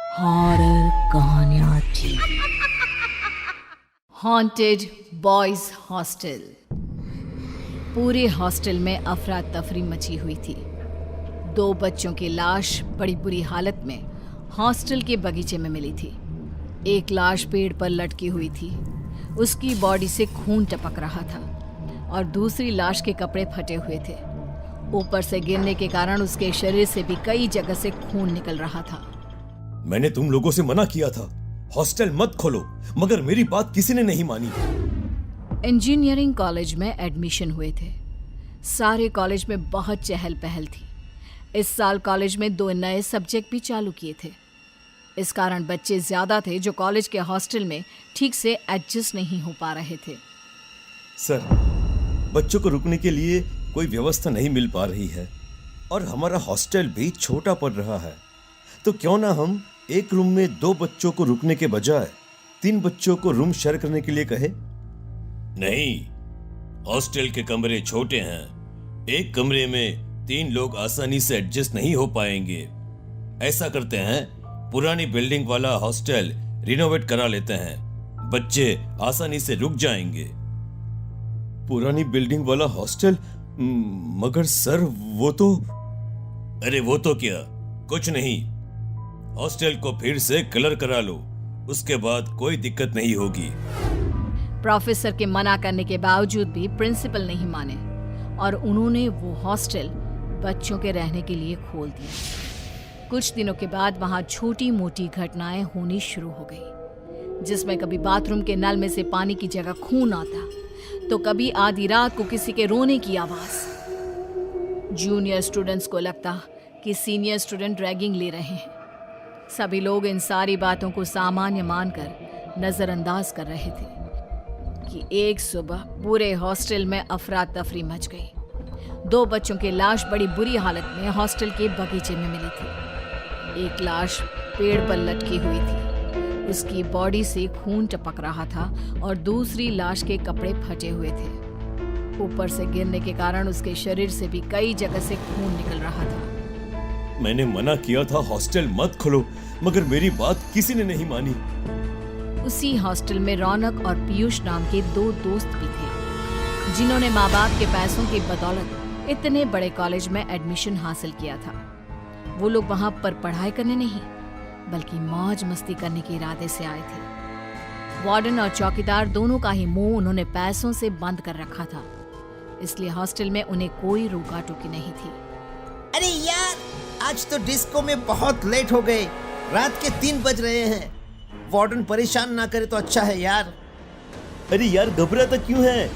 Horror कहानियां थी। Haunted boys hostel. पूरे हॉस्टल में अफरा तफरी मची हुई थी। 2 बच्चों की लाश बड़ी बुरी हालत में हॉस्टल के बगीचे में मिली थी। एक लाश पेड़ पर लटकी हुई थी, उसकी बॉडी से खून टपक रहा था और दूसरी लाश के कपड़े फटे हुए थे। ऊपर से गिरने के कारण उसके शरीर से भी कई जगह से खून निकल रहा था। मैंने तुम लोगों से मना किया था, हॉस्टल मत खोलो, मगर मेरी बात किसी ने नहीं मानी। इंजीनियरिंग कॉलेज में एडमिशन हुए थे। सारे कॉलेज में बहुत चहल पहल थी। इस साल कॉलेज में 2 नए सब्जेक्ट भी चालू किए थे। इस कारण बच्चे ज्यादा थे जो कॉलेज के हॉस्टल में ठीक से एडजस्ट नहीं हो पा रहे थे। सर, बच्चों को रुकने के लिए कोई व्यवस्था नहीं मिल पा रही है और हमारा हॉस्टल भी छोटा पड़ रहा है, तो क्यों ना हम एक रूम में 2 बच्चों को रुकने के बजाय 3 बच्चों को रूम शेयर करने के लिए कहे। नहीं, हॉस्टल के कमरे छोटे हैं। एक कमरे में 3 लोग आसानी से एडजस्ट नहीं हो पाएंगे। ऐसा करते हैं, पुरानी बिल्डिंग वाला हॉस्टल रिनोवेट करा लेते हैं, बच्चे आसानी से रुक जाएंगे। पुरानी बिल्डिंग वाला हॉस्टल? मगर सर वो तो... अरे वो तो क्या, कुछ नहीं। हॉस्टल को फिर से कलर करा लो, उसके बाद कोई दिक्कत नहीं होगी। प्रोफेसर के मना करने के बावजूद भी प्रिंसिपल नहीं माने और उन्होंने वो हॉस्टल बच्चों के रहने के लिए खोल दिया। कुछ दिनों के बाद वहां छोटी मोटी घटनाएं होनी शुरू हो गई, जिसमें कभी बाथरूम के नल में से पानी की जगह खून आता, तो कभी आधी रात को किसी के रोने की आवाज। जूनियर स्टूडेंट्स को लगता कि सीनियर स्टूडेंट रैगिंग ले रहे हैं। सभी लोग इन सारी बातों को सामान्य मानकर नजरअंदाज कर रहे थे कि एक सुबह पूरे हॉस्टल में अफरा तफरी मच गई। 2 बच्चों की लाश बड़ी बुरी हालत में हॉस्टल के बगीचे में मिली थी। एक लाश पेड़ पर लटकी हुई थी, उसकी बॉडी से खून टपक रहा था और दूसरी लाश के कपड़े फटे हुए थे। ऊपर से गिरने के कारण उसके शरीर से भी कई जगह से खून निकल रहा था। मैंने मना किया था हॉस्टल मत खोलो, मगर मेरी बात किसी ने नहीं मानी। उसी हॉस्टल में रौनक और पीयूष नाम के 2 दोस्त भी थे, जिन्होंने माँ बाप के पैसों की बदौलत इतने बड़े कॉलेज में एडमिशन हासिल किया था। वो लोग वहां पर पढ़ाई करने नहीं, बल्कि मौज मस्ती करने के इरादे से आए थे। वार्डन और चौकीदार दोनों का ही मुंह उन्होंने पैसों से बंद कर रखा था, इसलिए हॉस्टल में उन्हें कोई रोका टोकी नहीं थी। अरे यार, आज तो डिस्को में बहुत लेट हो गए, रात के 3 बज रहे हैं। वार्डन परेशान ना करे तो अच्छा है यार। अरे यार, घबराता क्यों है?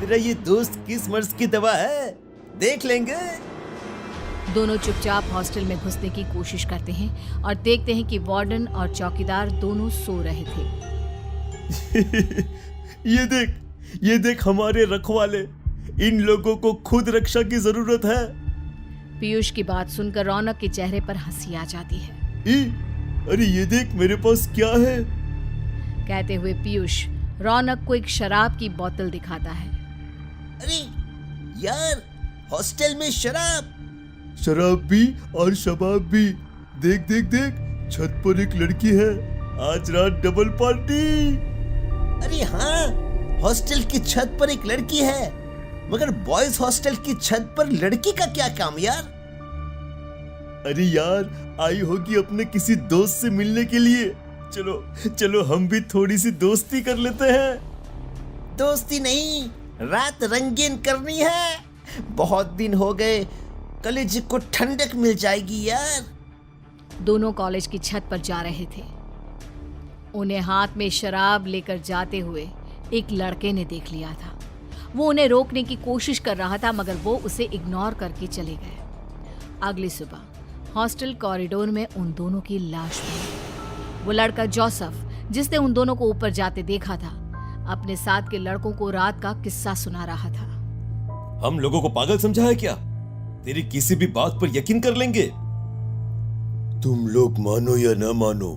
तेरा ये दोस्त किस मर्ज की दवा है, देख लेंगे। दोनों चुपचाप हॉस्टल में घुसने की कोशिश करते हैं और देखते हैं कि वार्डन और चौकीदार दोनों सो रहे थे। ये देख हमारे रखवाले, इन लोगों को खुद रक्षा की जरूरत है। पीयूष की बात सुनकर रौनक के चेहरे पर हंसी आ जाती है। अरे ये देख मेरे पास क्या है। कहते हुए पीयूष रौनक को एक शराब की बोतल दिखाता है। अरे यार, हॉस्टल में शराब भी और शबाब भी। देख देख देख, छत पर एक लड़की है, आज रात डबल पार्टी। अरे हाँ, हॉस्टल की छत पर एक लड़की है, मगर बॉयज हॉस्टल की छत पर लड़की का क्या काम यार? अरे यार, आई होगी अपने किसी दोस्त से मिलने के लिए। चलो चलो, हम भी थोड़ी सी दोस्ती कर लेते हैं। दोस्ती नहीं, रात रंगीन करनी है। बहुत दिन हो गए, कलेजे को ठंडक मिल जाएगी यार। दोनों कॉलेज की छत पर जा रहे थे। उन्हें हाथ में शराब लेकर जाते हुए एक लड़के ने देख लिया था। वो उन्हें रोकने की कोशिश कर रहा था, मगर वो उसे इग्नोर करके चले गए। अगली सुबह हॉस्टल कॉरिडोर में उन दोनों की लाश मिली। वो लड़का जोसेफ, जिसने उन दोनों को ऊपर जाते देखा था, अपने साथ के लड़कों को रात का किस्सा सुना रहा था। हम लोगों को पागल समझा है क्या? तेरी किसी भी बात पर यकीन कर लेंगे। तुम लोग मानो या ना मानो,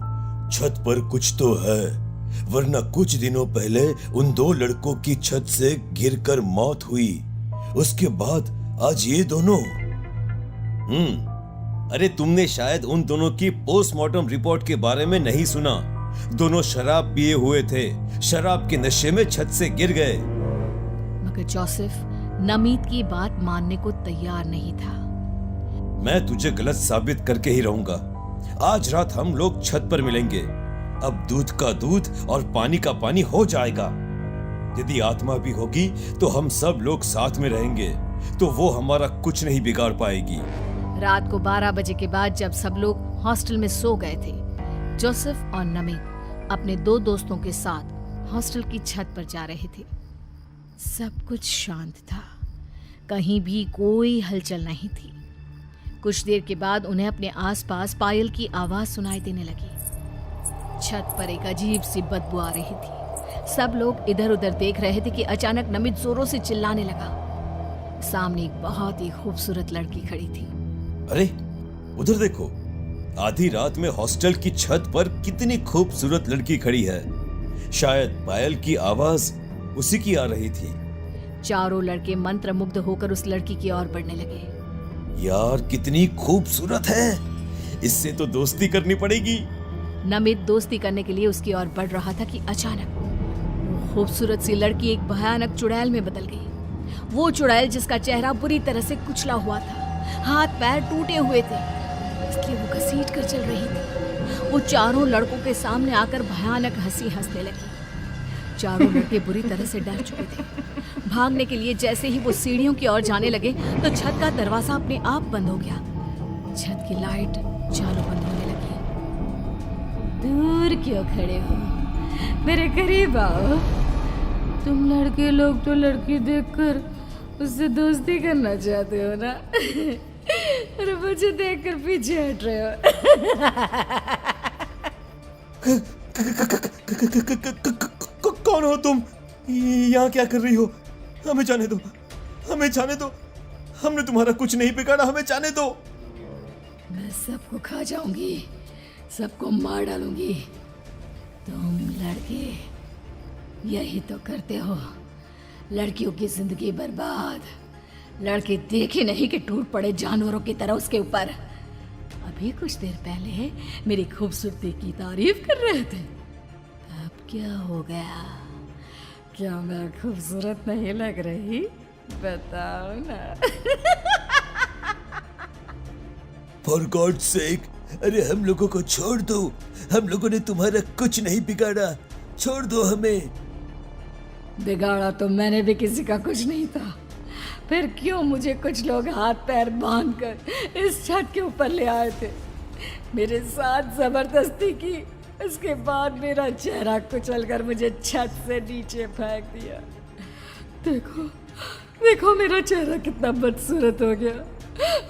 छत पर कुछ तो है, वरना कुछ दिनों पहले उन 2 लड़कों की छत से गिरकर मौत हुई। उसके बाद आज ये दोनों। अरे तुमने शायद उन दोनों की पोस्टमार्टम रिपोर्ट के बारे में नहीं सुना। दोनों शराब पिए हुए थे, शराब के नशे में छत से गिर गए। मगर जोसेफ नमीत की बात मानने को तैयार नहीं था। मैं तुझे गलत साबित करके ही रहूंगा। आज रात हम लोग छत पर मिलेंगे। अब दूध का दूध और पानी का पानी हो जाएगा। यदि आत्मा भी होगी तो हम सब लोग साथ में रहेंगे, तो वो हमारा कुछ नहीं बिगाड़ पाएगी। रात को 12 बजे के बाद जब सब लोग हॉस्टल में सो गए थे, जोसेफ और नमीत अपने 2 दोस्तों के साथ हॉस्टल की छत पर जा रहे थे। सब कुछ शांत था, कहीं भी कोई हलचल नहीं थी। कुछ देर के बाद उन्हें अपने आसपास पायल की आवाज सुनाई देने लगी। छत पर एक अजीब सी बदबू आ रही थी। सब लोग इधर उधर देख रहे थे कि अचानक नमित जोरों से चिल्लाने लगा। सामने एक बहुत ही खूबसूरत लड़की खड़ी थी। अरे उधर देखो, आधी रात में हॉस्टल की छत पर कितनी खूबसूरत लड़की खड़ी है। शायद पायल की आवाज उसी की आ रही थी। चारों लड़के मंत्रमुग्ध होकर उस लड़की की ओर बढ़ने लगे। यार कितनी खूबसूरत है, इससे तो दोस्ती करनी पड़ेगी। नमित दोस्ती करने के लिए उसकी ओर बढ़ रहा था कि अचानक वो खूबसूरत सी लड़की एक भयानक चुड़ैल में बदल गई। वो चुड़ैल जिसका चेहरा बुरी तरह से कुचला हुआ था, हाथ पैर टूटे हुए थे, इसलिए वो घसीट कर चल रही थी। वो चारों लड़कों के सामने आकर भयानक हंसी हंसने लगी। चारों लड़के बुरी तरह से डर चुके थे। भागने के लिए जैसे ही वो सीढ़ियों की ओर जाने लगे तो छत का दरवाजा अपने आप बंद हो गया। छत की लाइट चालू बंद होने लगी। दूर क्यों खड़े हो, मेरे करीब आओ। तुम लड़के लोग तो लड़की देखकर उससे दोस्ती करना चाहते हो ना? अरे मुझे देखकर पीछे हट रहे हो। कौन हो तुम? यहाँ क्या कर रही हो? हमें जाने दो, हमें जाने दो। हमने तुम्हारा कुछ नहीं बिगाड़ा, हमें जाने दो। मैं सबको खा जाऊंगी, सबको मार डालूंगी। तुम लड़के यही तो करते हो, लड़कियों की जिंदगी बर्बाद। लड़के देखे नहीं कि टूट पड़े जानवरों की तरह उसके ऊपर। अभी कुछ देर पहले मेरी खूबसूरती की तारीफ कर रहे थे, अब क्या हो गया? क्या मैं खूबसूरत नहीं लग रही? बताओ ना। फॉर गॉड सेक, अरे हम लोगों को छोड़ दो। हम लोगों ने तुम्हारा कुछ नहीं बिगाड़ा, छोड़ दो हमें। बिगाड़ा तो मैंने भी किसी का कुछ नहीं था, फिर क्यों मुझे कुछ लोग हाथ पैर बांधकर इस छत के ऊपर ले आए थे, मेरे साथ जबरदस्ती की। उसके बाद मेरा चेहरा कुचलकर मुझे छत से नीचे फेंक दिया। देखो देखो मेरा चेहरा कितना बदसूरत हो गया,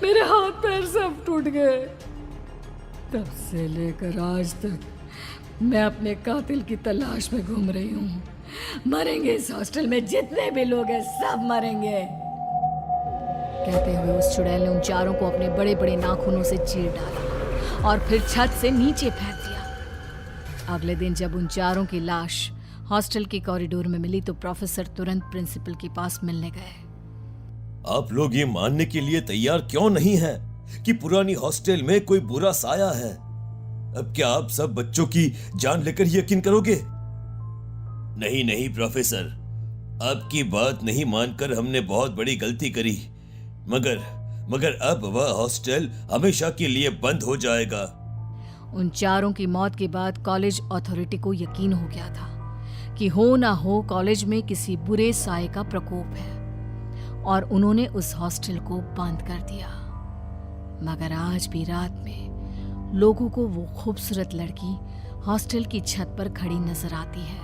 मेरे हाथ पैर सब टूट गए। तब से लेकर आज तक मैं अपने कातिल की तलाश में घूम रही हूँ। मरेंगे इस हॉस्टल में जितने भी लोग हैं, सब मरेंगे। कहते हुए उस चुड़ैल ने उन चारों को अपने बड़े बड़े नाखूनों से चीर डाला और फिर छत से नीचे फेंक दिया। अगले दिन जब उन चारों की लाश हॉस्टल के कॉरिडोर में मिली तो प्रोफेसर तुरंत प्रिंसिपल के पास मिलने गए। आप लोग ये मानने के लिए तैयार क्यों नहीं है कि पुरानी हॉस्टल में कोई बुरा साया है? अब क्या आप सब बच्चों की जान लेकर यकीन करोगे? नहीं नहीं प्रोफेसर, आपकी बात नहीं मानकर हमने बहुत बड़ी गलती करी, मगर अब वह हॉस्टल हमेशा के लिए बंद हो जाएगा। उन चारों की मौत के बाद कॉलेज अथॉरिटी को यकीन हो गया था कि हो ना हो कॉलेज में किसी बुरे साये का प्रकोप है, और उन्होंने उस हॉस्टल को बंद कर दिया। मगर आज भी रात में लोगों को वो खूबसूरत लड़की हॉस्टल की छत पर खड़ी नजर आती है,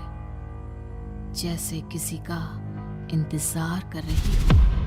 जैसे किसी का इंतजार कर रही हो।